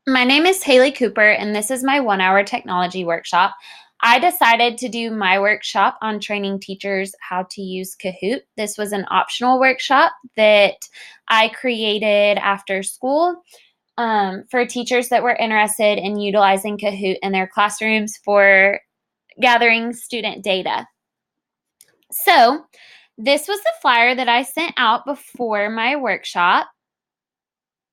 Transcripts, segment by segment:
My name is Haley Cooper, and this is my 1 hour technology workshop. I decided to do my workshop on training teachers how to use Kahoot. This was an optional workshop that I created after school for teachers that were interested in utilizing Kahoot in their classrooms for gathering student data. So, this was the flyer that I sent out before my workshop.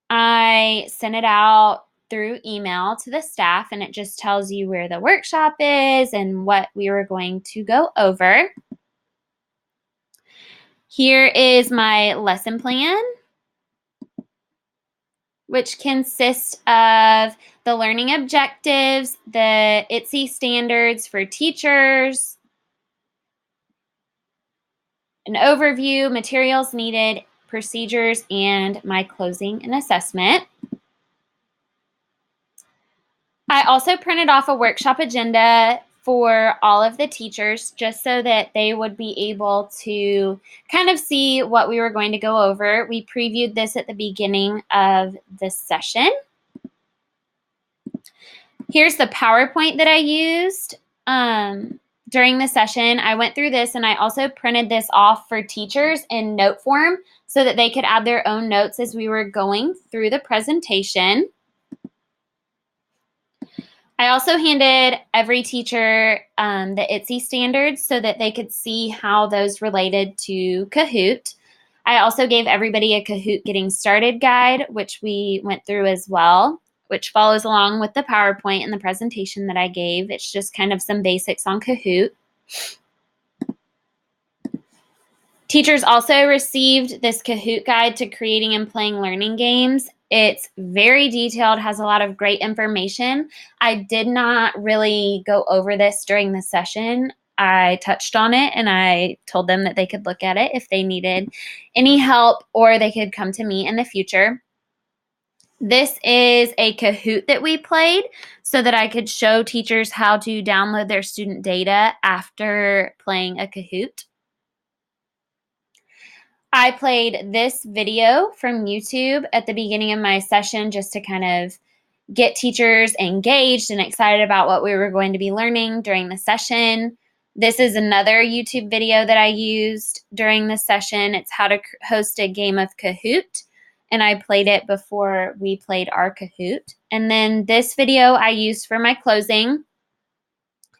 I sent it out through email to the staff, and it just tells you where the workshop is and what we were going to go over. Here is my lesson plan, which consists of the learning objectives, the ITSE standards for teachers, an overview, materials needed, procedures, and my closing and assessment. I also printed off a workshop agenda for all of the teachers just so that they would be able to kind of see what we were going to go over. We previewed this at the beginning of this session. Here's the PowerPoint that I used during the session. I went through this and I also printed this off for teachers in note form so that they could add their own notes as we were going through the presentation. I also handed every teacher the ITSE standards so that they could see how those related to Kahoot. I also gave everybody a Kahoot Getting Started guide, which we went through as well, which follows along with the PowerPoint and the presentation that I gave. It's just kind of some basics on Kahoot. Teachers also received this Kahoot guide to creating and playing learning games. It's very detailed, has a lot of great information. I did not really go over this during the session. I touched on it and I told them that they could look at it if they needed any help or they could come to me in the future. This is a Kahoot that we played so that I could show teachers how to download their student data after playing a Kahoot. I played this video from YouTube at the beginning of my session just to kind of get teachers engaged and excited about what we were going to be learning during the session. This is another YouTube video that I used during the session. It's how to host a game of Kahoot, and I played it before we played our Kahoot. And then this video I used for my closing.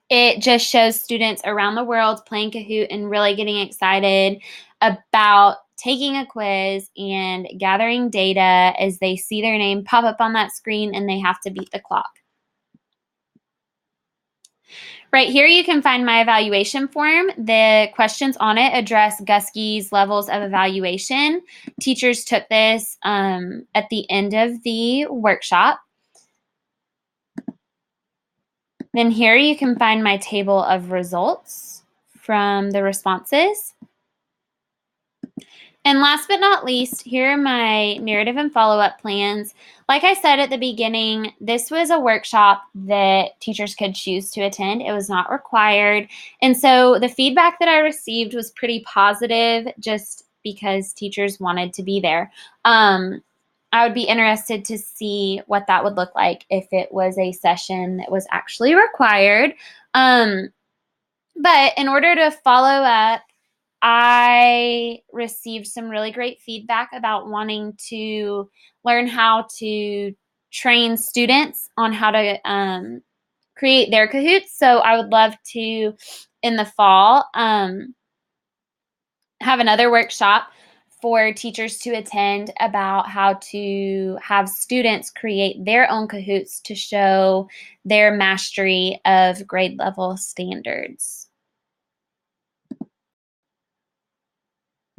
It just shows students around the world playing Kahoot and really getting excited about taking a quiz and gathering data as they see their name pop up on that screen and they have to beat the clock. Right here you can find my evaluation form. The questions on it address Guskey's levels of evaluation. Teachers took this at the end of the workshop. Then here you can find my table of results from the responses. And last but not least, here are my narrative and follow-up plans. Like I said at the beginning, this was a workshop that teachers could choose to attend. It was not required. And so the feedback that I received was pretty positive just because teachers wanted to be there. I would be interested to see what that would look like if it was a session that was actually required. But in order to follow up, I received some really great feedback about wanting to learn how to train students on how to create their Kahoots. So I would love to, in the fall, have another workshop for teachers to attend about how to have students create their own Kahoots to show their mastery of grade level standards.